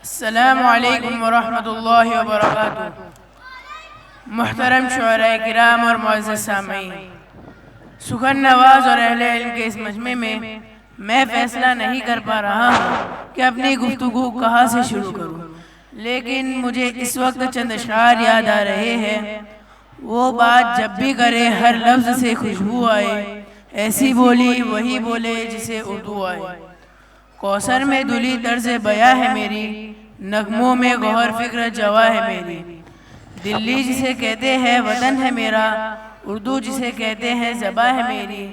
अस्सलामु अलैकुम वरहमतुल्लाहि वबरकातुहू। मुहतरम शुअराए किराम और मुअज़्ज़ज़ सामीईन, सुखन नवाज और अहले इल्म के इस मजमे में मैं फैसला नहीं कर पा रहा हूँ कि अपनी गुफ्तगू कहाँ से शुरू करूँ, लेकिन मुझे इस वक्त चंद अशआर याद आ रहे हैं। वो बात जब भी करे हर लफ्ज़ से खुशबू आए, ऐसी बोली वही बोले जिसे उर्दू आए। कौसर में दुली तर्ज़ बया है मेरी, नगमों में गौहर फिक्र जवा है मेरी। दिल्ली जिसे कहते हैं वतन है मेरा, उर्दू जिसे कहते हैं ज़बा है मेरी।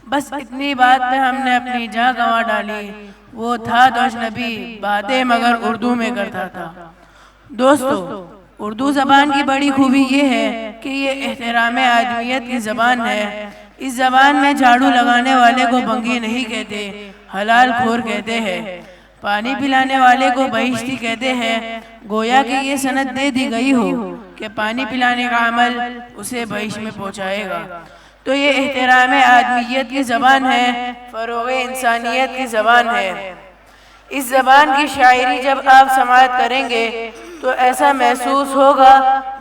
बस इतनी बात पे हमने अपनी जान गंवा डाली। वो था तो अजनबी, बातें मगर उर्दू में करता था। दोस्तों, उर्दू ज़बान की बड़ी खूबी ये है कि ये एहतराम आदमियत की ज़बान है। इस ज़बान में झाड़ू लगाने वाले को बंगी नहीं कहते, हलाल खोर कहते हैं। पानी पिलाने वाले को बहिश्ती कहते हैं, गोया कि ये सनद दे दी गई हो कि पानी पिलाने का अमल उसे बहिश्त में पहुँचाएगा। तो ये एहतराम आदमियत की ज़बान है, फ़रोग़ इंसानियत की ज़बान है। इस ज़बान की शायरी जब आप समाअत करेंगे तो ऐसा महसूस होगा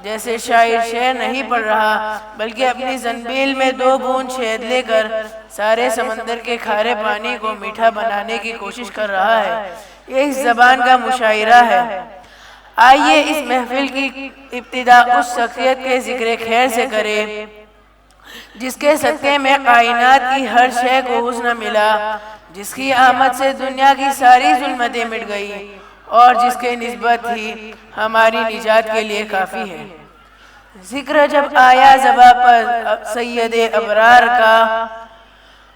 जैसे शायर शेर नहीं पढ़ रहा, बल्कि अपनी ज़ंबील में 2 बूंद शहद लेकर सारे समंदर के खारे पानी को मीठा बनाने की कोशिश कर रहा है। ये इस ज़बान का मुशायरा है। आइए इस महफिल की इब्तिदा उस शख्सियत के ज़िक्र खैर से करें जिसके सदक़े में कायनात की हर शय को हुस्न मिला, जिसकी आमद से दुनिया की सारी जुल्मतें मिट गई और जिसके निस्बत ही हमारी निजात के लिए काफ़ी है। जिक्र जब आया ज़बा पर सैयदे अबरार का,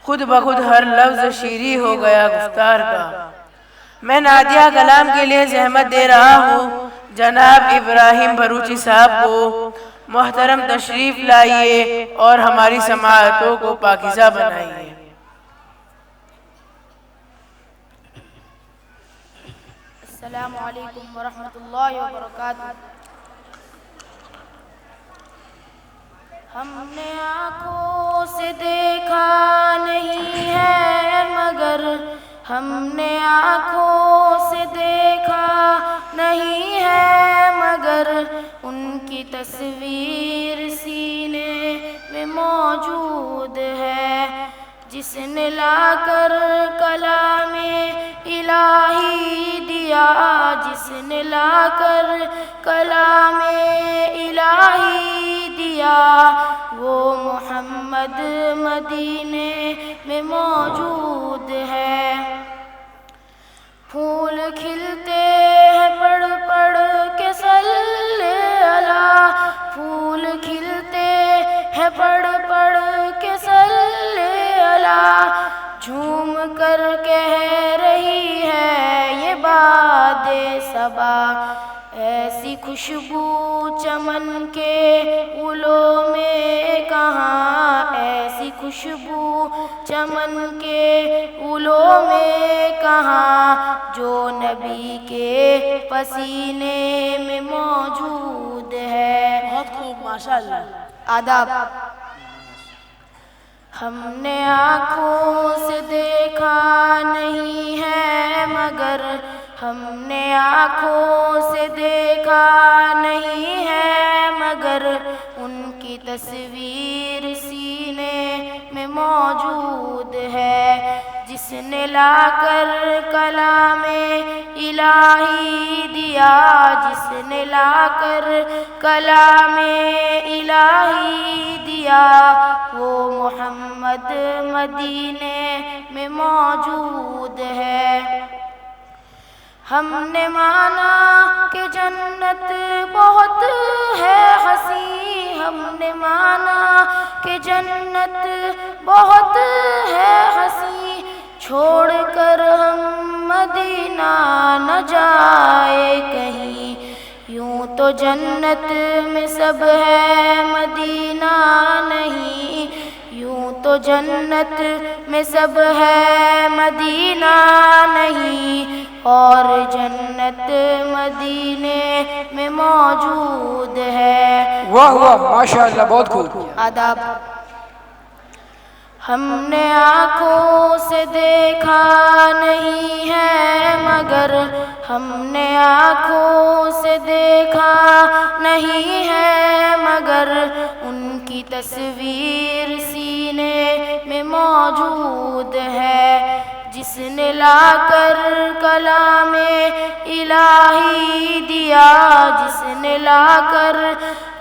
खुद ब खुद हर लफ्ज़ शीरी हो गया गुफ्तार का। मैं नादिया कलाम के लिए ज़हमत दे रहा हूँ जनाब इब्राहिम भरूची साहब को। मोहतरम तशरीफ़ लाइए और हमारी समाअतों को पाकीज़ा बनाइए। अस्सलामु अलैकुम वरहमतुल्लाहि वबरकातुहू। हमने आँखों से देखा नहीं है मगर, हमने आँखों से देखा नहीं है मगर, उनकी तस्वीर सीने में मौजूद है। जिसने लाकर कलामे इलाही दिया, जिसने लाकर कलामे इलाही दिया, वो मोहम्मद मदीने में मौजूद है। फूल खिलते हैं पढ़ पढ़ के सल्ले अला, फूल खिलते हैं पढ़ पढ़ के सल्ले अला। झूम कर कह रही है ये बादे सबा, ऐसी खुशबू चमन के फूलों में कहाँ, ऐसी खुशबू चमन के फूलों में कहाँ, जो नबी के पसीने में मौजूद है। बहुत खूब, माशाअल्लाह। आदाब। हमने आँखों से देखा नहीं है मगर, हमने आँखों से देखा नहीं है मगर, उनकी तस्वीर सीने में मौजूद है। जिसने लाकर कलामे इलाही दिया, जिसने लाकर कलामे इलाही दिया, वो मोहम्मद मदीने में मौजूद है। हमने माना कि जन्नत बहुत है हसी, हमने माना कि जन्नत बहुत है हसी, छोड़कर हम मदीना न जाए कहीं। यूं तो जन्नत में सब है मदीना नहीं, यूं तो जन्नत में सब है मदीना नहीं, और जन्नत मदीने में मौजूद है। वाह वाह, माशाअल्लाह, बहुत खूब। आदाब। हमने आँखों से देखा नहीं है मगर हमने आँखों से देखा नहीं है मगर उनकी तस्वीर सीने में मौजूद है। जिसने लाकर कलामे इलाही दिया, जिसने लाकर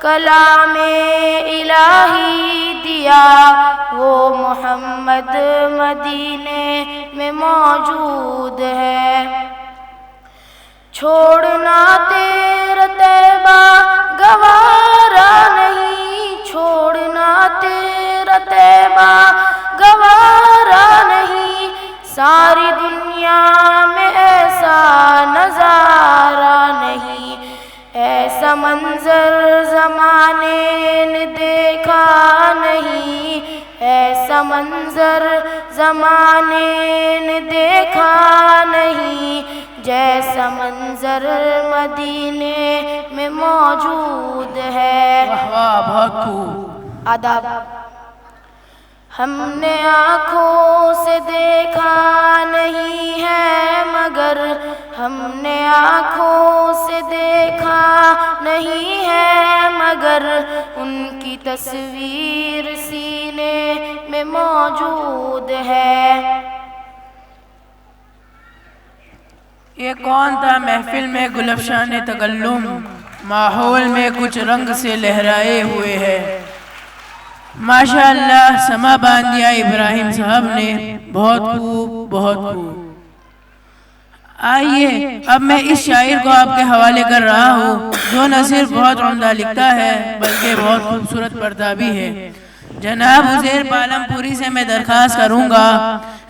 कलामे इलाही दिया, वो मोहम्मद मदीने में मौजूद है। छोड़ना तेरा तैबा गवारा नहीं, छोड़ना तेरा तैबा गवारा नहीं। सारी दुनिया में ऐसा नज़ारा नहीं, ऐसा मंजर ज़माने ने देखा नहीं, ऐसा मंजर ज़माने ने देखा नहीं, जैसा मंजर मदीने में मौजूद है। वाह, बहुत खूब। आदाब। हमने आँखों से देखा नहीं है मगर हमने आँखों से देखा नहीं है मगर उनकी तस्वीर सीने में मौजूद है। ये कौन था महफिल में गुलफशान तकल्लुम, माहौल में कुछ रंग से लहराए हुए है। माशाअल्लाह समा बांध दिया इब्राहिम साहब ने, बहुत खूब, बहुत खूब। आइए अब मैं इस शायर को आपके हवाले कर रहा हूँ, जो न सिर्फ बहुत उम्दा लिखता है बल्कि बहुत खूबसूरत पढ़ता भी है। जनाब उज़ैर पालमपुरी से मैं दरख्वास्त करूँगा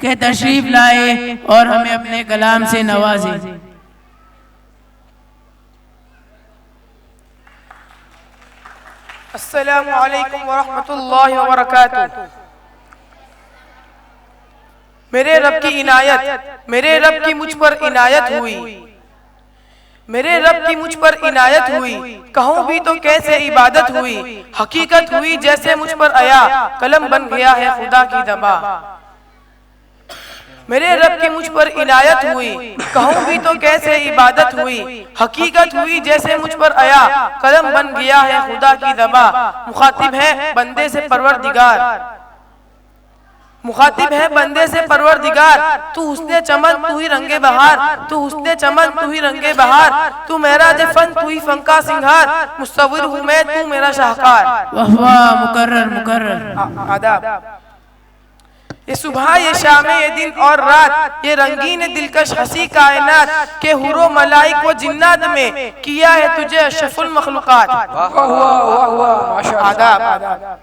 कि तशरीफ लाए और हमें अपने कलाम से नवाजें। अस्सलामु अलैकुम वरहमतुल्लाहि वबरकातुहू। मेरे रब की इनायत, मेरे रब की मुझ पर इनायत हुई, मेरे रब की मुझ पर इनायत हुई। कहूँ भी तो कैसे इबादत हुई, हकीकत हुई जैसे मुझ पर आया, कलम बन गया है खुदा की दबा। मेरे रब की मुझ पर इनायत हुई, कहूँ भी तो कैसे इबादत हुई, हकीकत हुई जैसे मुझ पर आया, कलम बन गया है खुदा की दबा। मुखातिब है बंदे से परवरदिगार, मुखातिब है बंदे से परवरदिगार। तू हुस्ने चमन तू ही रंगे बहार, तू हुस्ने चमन तू ही रंगे बहार, तू मेरा फन तू ही फन का सिंगार, मुस्तविर हूँ मैं तू मेरा शाहकार। वाह वाह, मुकर्रर मुकर्रर। आदाब। ये सुबह ये शाम ये दिन और रात, ये रंगीन दिलकश हंसी कायनात के हुरो मलाइक व जिन्नात में किया है तुझे अशरफुल मखलूकात। आदाब।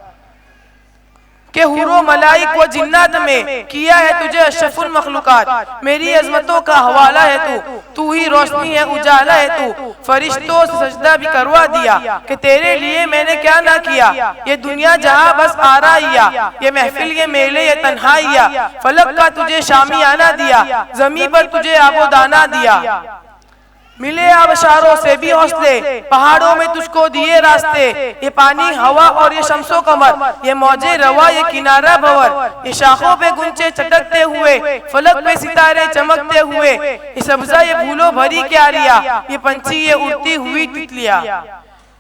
के हुरो मलाइक व जिन्नात में किया है तुझे अशरफुल मखलूकात। मेरी अजमतों का हवाला है तू, तू ही रोशनी है उजाला है तू। फरिश्तों से सजदा भी करवा दिया कि तेरे लिए मैंने क्या ना किया। ये दुनिया जहाँ बस आराइया, ये महफिल ये मेले ये तन्हाइया। फलक का तुझे शामियाना दिया, जमीन पर तुझे आबोदाना दिया। मिले आबशारों से भी हौसले, पहाड़ों में तुझको दिए रास्ते। ये पानी हवा और ये शम्सो कमर, ये मौजे रवा ये किनारा भंवर। ये शाखों पे गुंचे चटकते हुए, फलक पे सितारे चमकते हुए। ये सब्जा ये फूलों भरी क्यारियां, ये पंछी ये उड़ती हुई तितलियां।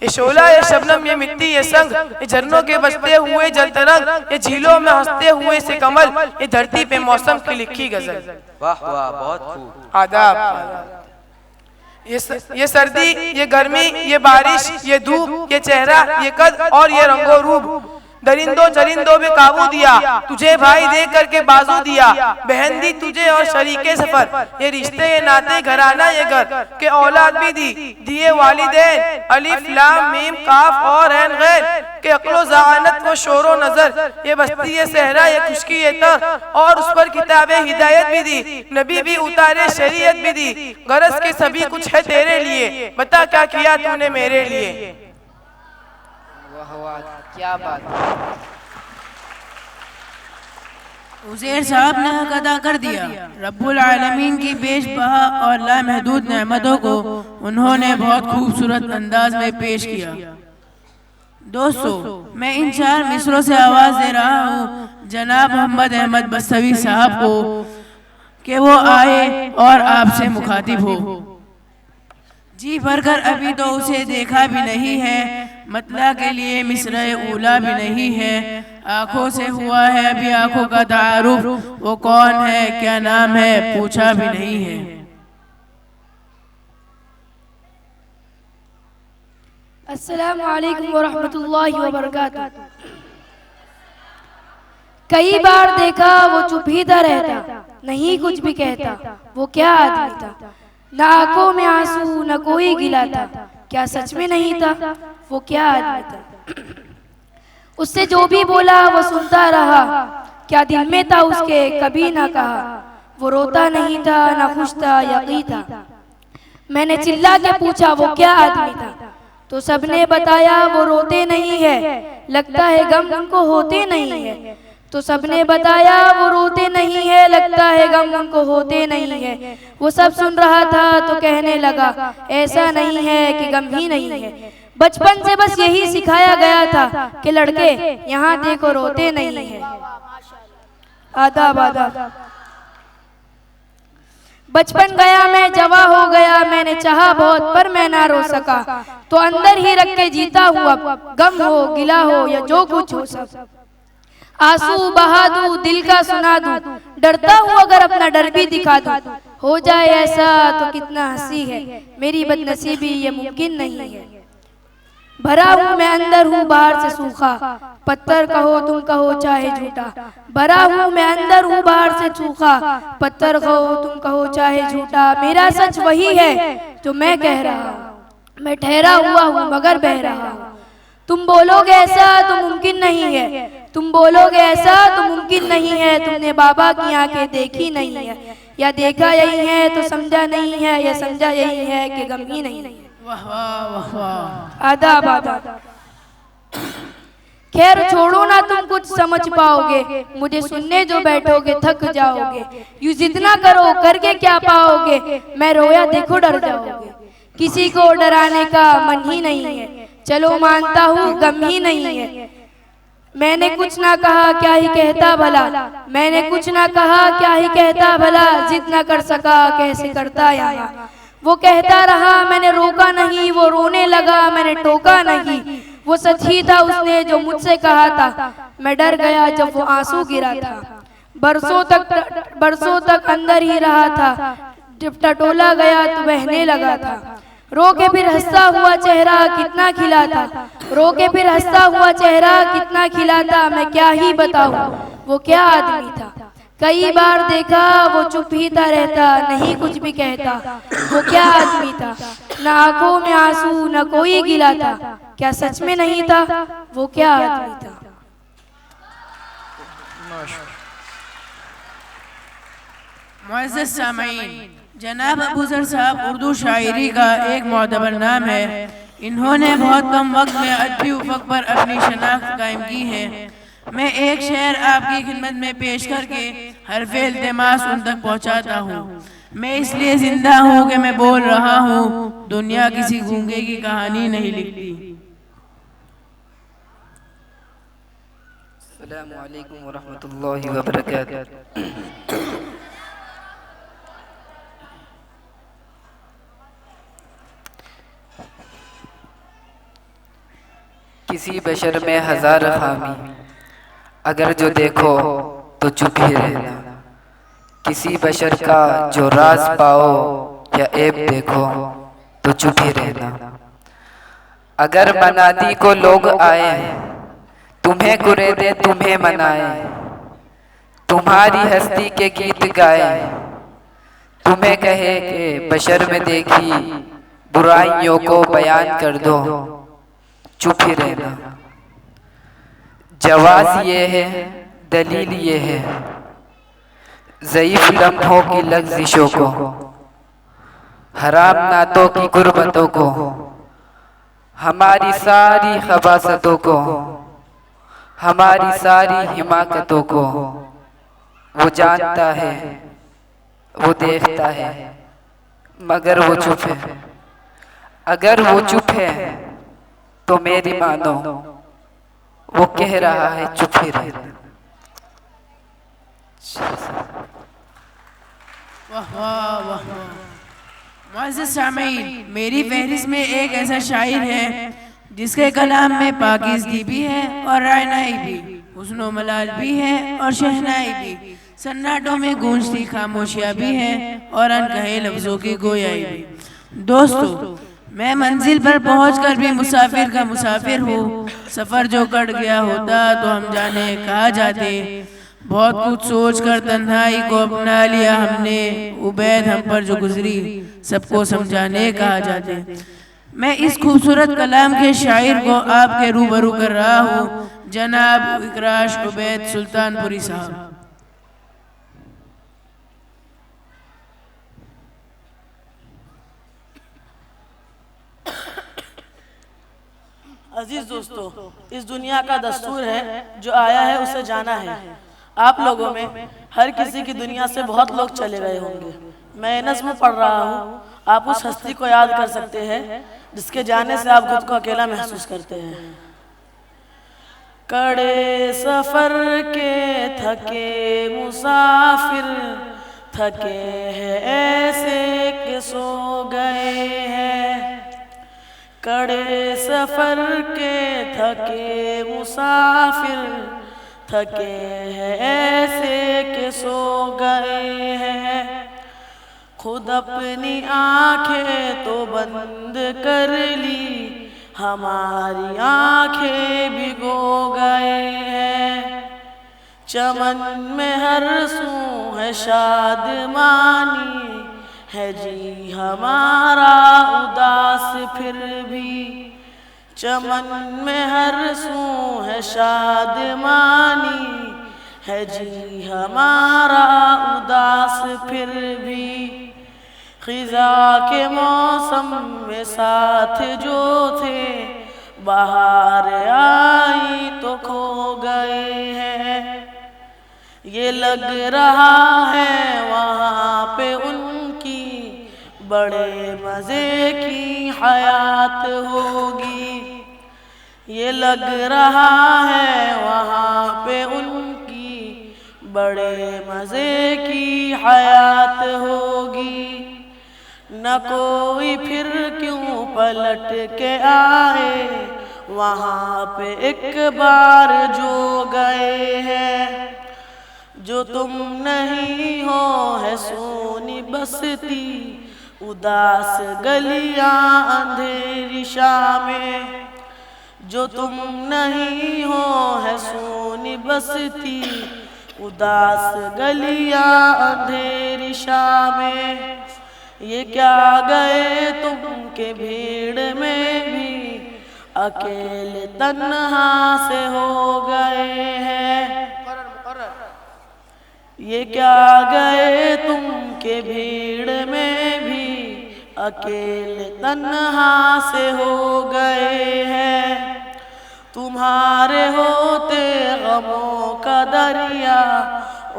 ये शोला ये शबनम ये मिट्टी ये संग, ये झरनों के बजते हुए जल तरंग, ये झीलों में हंसते हुए से कमल, ये धरती पे मौसम की लिखी गजल। वाह वाह, बहुत खूब। आदाब। ये सर्दी ये गर्मी ये बारिश ये धूप ये चेहरा ये कद और ये रंगो रूप। दरिंदों चरिंदों में काबू दिया, तुझे भाई दे करके बाजू दिया। बहन दी तुझे और शरीके सफर, ये रिश्ते ये नाते घराना ये घर के औलाद भी दी दिए वालिदैन। अलिफ लाम मीम काफ और ऐन गैर के अक्लो ज़हानत व शोरो नजर। ये बस्ती ये सहरा ये खुशकी ये तर और उस पर किताबे हिदायत भी दी, नबी भी उतारे शरीयत भी दी। गरज के सभी कुछ है तेरे लिए, बता क्या किया तूने मेरे लिए। क्या बात। उज़ैर साहब ने हक अदा कर दिया। रब्बुल आलमीन की बेशबहा और लामहदूद नेमतों को उन्होंने बहुत खूबसूरत अंदाज में पेश किया। दोस्तों, मैं इन 4 मिसरों से आवाज दे रहा हूँ जनाब मोहम्मद अहमद बस्तवी साहब को कि वो आए और आपसे मुखातिब हो। जी भरकर अभी तो उसे देखा भी नहीं है, मतला के लिए मिसरे ऊला भी नहीं है, आंखों से हुआ है अभी आंखों का तारुफ, वो कौन है क्या नाम है पूछा भी नहीं है। अस्सलामु अलैकुम वरहमतुल्लाहि वबरकातुह। कई बार देखा वो चुप ही था रहता, नहीं कुछ भी कहता, वो क्या आदमी था, न आंखों में आंसू न कोई गिला था, क्या सच में नहीं था, वो क्या आदमी था। उससे जो भी बोला वो सुनता रहा, क्या दिल में था उसके कभी ना कहा, वो रोता नहीं था ना खुश था यकी था। मैंने चिल्ला के पूछा वो क्या आदमी था, तो सबने बताया वो रोते नहीं है, लगता है गम उनको होते नहीं है। तो सबने बताया वो रोते नहीं है, लगता है गम उनको होते नहीं है। वो सब सुन रहा था तो कहने लगा ऐसा नहीं है कि गम ही नहीं है। बचपन से बस यही सिखाया गया था कि लड़के यहाँ देखो रोते नहीं है। आदाब आदाब। बचपन गया मैं जवा हो गया, मैंने चाहा बहुत पर मैं ना रो सका, तो अंदर ही रख के जीता हुआ गम हो गिला हो या जो कुछ हो सब आंसू बहा दूं दिल का सुना दूं, डरता हूँ अगर अपना डर भी दिखा दूं। हो जाए ऐसा तो कितना हंसी है, मेरी बदनसीबी ये मुमकिन नहीं है। भरा हूँ मैं अंदर हूँ बाहर से सूखा, पत्थर कहो तुम कहो चाहे झूठा। भरा हूँ मैं अंदर हूँ बाहर से सूखा, पत्थर कहो तुम कहो चाहे झूठा। मेरा सच वही है जो मैं कह रहा हूँ, मैं ठहरा हुआ हूँ मगर बह रहा हूँ। तुम बोलोगे ऐसा तो मुमकिन नहीं है, तुम बोलोगे ऐसा तो मुमकिन नहीं है। तुमने बाबा की आंखें देखी नहीं है, या देखा यही है तो समझा नहीं है, या समझा यही है कि गम ही नहीं है। वाह वाह वाह वाह। आदाब आदाब। खैर छोड़ो ना तुम कुछ समझ पाओगे, मुझे सुनने जो बैठोगे थक जाओगे। यूं जितना करो करके क्या पाओगे, मैं रोया देखो डर जाओगे। किसी को डराने का मन ही नहीं है, चलो मानता हूँ गम ही नहीं है। मैंने कुछ ना कहा क्या ही कहता भला, मैंने कुछ ना कहा क्या ही कहता भला। जिद ना कर सका कैसे करता यहाँ, वो कहता रहा मैंने रोका नहीं। वो रोने लगा मैंने टोका नहीं, वो सच ही था उसने जो मुझसे कहा था। मैं डर गया जब वो आंसू गिरा था, बरसों तक अंदर ही रहा था। जब टटोला गया तो बहने लगा था। रो के फिर हंसता हुआ चेहरा कितना खिला था, रो के फिर हंसता हुआ चेहरा कितना खिला था। मैं क्या ही बताऊं वो क्या आदमी था। कई बार देखा वो चुप ही था रहता, नहीं कुछ भी कहता, वो क्या आदमी था। न आंखों में आंसू न कोई गिला था, क्या सच में नहीं था, वो क्या आदमी था। मुअज़्ज़ज़ सामीन, जनाब अबू ज़र साहब उर्दू शायरी का एक मोतबर नाम है। इन्होंने बहुत कम वक्त में अदबी उफ़क़ पर अपनी शनाख्त कायम की है। मैं एक शेर आपकी खिदमत में पेश करके हर्फ़े इल्तिमास उन तक पहुँचाता हूँ। मैं इसलिए ज़िंदा हूँ कि मैं बोल रहा हूँ, दुनिया किसी गूंगे की कहानी नहीं लिखती। अस्सलामु अलैकुम वरहमतुल्लाहि वबरकातुह। किसी बशर में हजार खामी, अगर जो देखो तो चुप ही रहना। किसी बशर का जो राज पाओ या ऐब देखो तो चुप ही रहना। अगर मनादी को लोग आए, तुम्हें कुरेदे तुम्हें मनाए, तुम्हारी हस्ती के गीत गाए, तुम्हें कहे कि बशर में देखी बुराइयों को बयान कर दो, चुप ही रहना। जवाज़ ये है दलील ये है, ज़ईफ़ लम्हों की लग़ज़िशों को, हराम नातों की गुर्बतों को, हमारी सारी खबासतों को, हमारी सारी हिमाकतों को। वो जानता है वो देखता है मगर वो चुप है। अगर वो चुप है तो मेरी मानो वो कह रहा है चुप ही रहना। वाह वाह वाह वाह। मुअज़्ज़िज़ सामीन, मेरी फहरिस्त में एक ऐसा शायर है जिसके कलाम में पाकीज़गी भी है और रायनाई भी, हुस्न मलाल भी है और शहनाई भी, सन्नाटों में गूंजती खामोशियाँ भी हैं और अनकहे लफ्ज़ों की गोयाई भी। दोस्तों, मैं मंजिल पर पहुंचकर भी मुसाफिर का मुसाफिर हूँ। सफ़र जो कट गया होता तो हम जाने कहाँ जाते। बहुत कुछ सोचकर तन्हाई को अपना लिया हमने, उबैद हम पर जो गुजरी सबको समझाने कहाँ जाते। मैं इस खूबसूरत कलाम के शायर को आपके रूबरू कर रहा हूँ, जनाब इकराश उबैद सुल्तानपुरी साहब। अजीज दोस्तों, इस दुनिया का दस्तूर है, जो आया है उसे जाना है। आप लोगों में हर किसी की दुनिया से बहुत लोग चले गए होंगे। मैं नज़्म पढ़ रहा हूँ, आप उस हस्ती को याद कर सकते हैं जिसके जाने से आप खुद को अकेला महसूस करते हैं। कड़े सफ़र के थके मुसाफिर थके हैं ऐसे कि सो गए हैं। कड़े सफ़र के थके मुसाफिर थके हैं ऐसे कि सो गए हैं। खुद अपनी आंखें तो बंद कर ली, हमारी आंखें भिगो गए हैं। चमन में हर सू है शादमानी, है जी हमारा उदास फिर भी। चमन में हर सू है शादमानी, है जी हमारा उदास फिर भी। खिज़ा के मौसम में साथ जो थे, बाहर आई तो खो गए हैं। ये लग रहा है वहाँ पे उनकी बड़े मज़े की हयात होगी। ये लग रहा है वहाँ पे उनकी बड़े मज़े की हयात होगी। न कोई फिर क्यों पलट के आए, वहाँ पे एक बार जो गए हैं। जो तुम नहीं हो है सोनी बसती, उदास गलियां अंधेरी शामें। जो तुम नहीं हो है सोनी बसती, उदास गलियां अंधेरी शामें। ये क्या गए तुम के भीड़ में भी, अकेले तन्हा से हो गए हैं। ये क्या गए तुम के भीड़ में भी, अकेले तन्हा से हो गए हैं। तुम्हारे होते गमों का दरिया,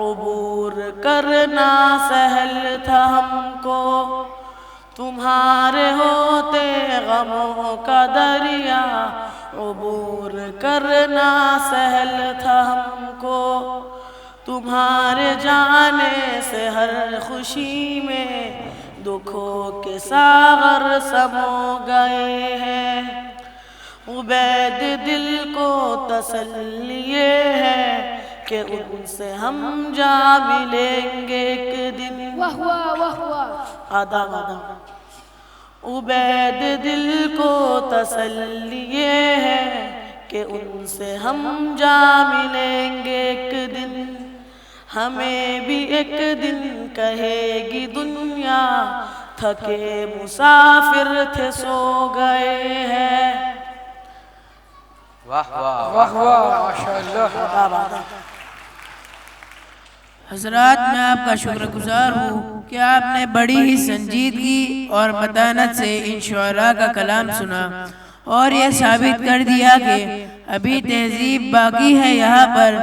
उबूर करना सहल था हमको। तुम्हारे होते गमों का दरिया, उबूर करना सहल था हमको। तुम्हारे जाने से हर खुशी में दुखों के सागर समो गए हैं। उबैद दिल को तसल्ली है कि उनसे हम जा मिलेंगे एक दिन। वाह वाह वाह वाह। आदाब आदाब। उबैद दिल को तसल्ली है कि उनसे हम जा मिलेंगे एक दिन। हमें भी एक दिन कहेगी दुनिया, थके मुसाफिर थे सो गए हैं। वाह वाह वाह वाह, माशाअल्लाह। हजरात, मैं आपका शुक्रगुजार हूँ कि आपने बड़ी ही संजीदगी और मतानत से इन शुअरा का कलाम सुना और यह साबित कर दिया कि अभी तहजीब बाकी है यहाँ पर,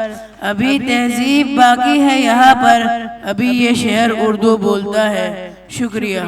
अभी तहजीब बाकी है यहाँ पर, अभी ये शहर उर्दू बोलता है। शुक्रिया।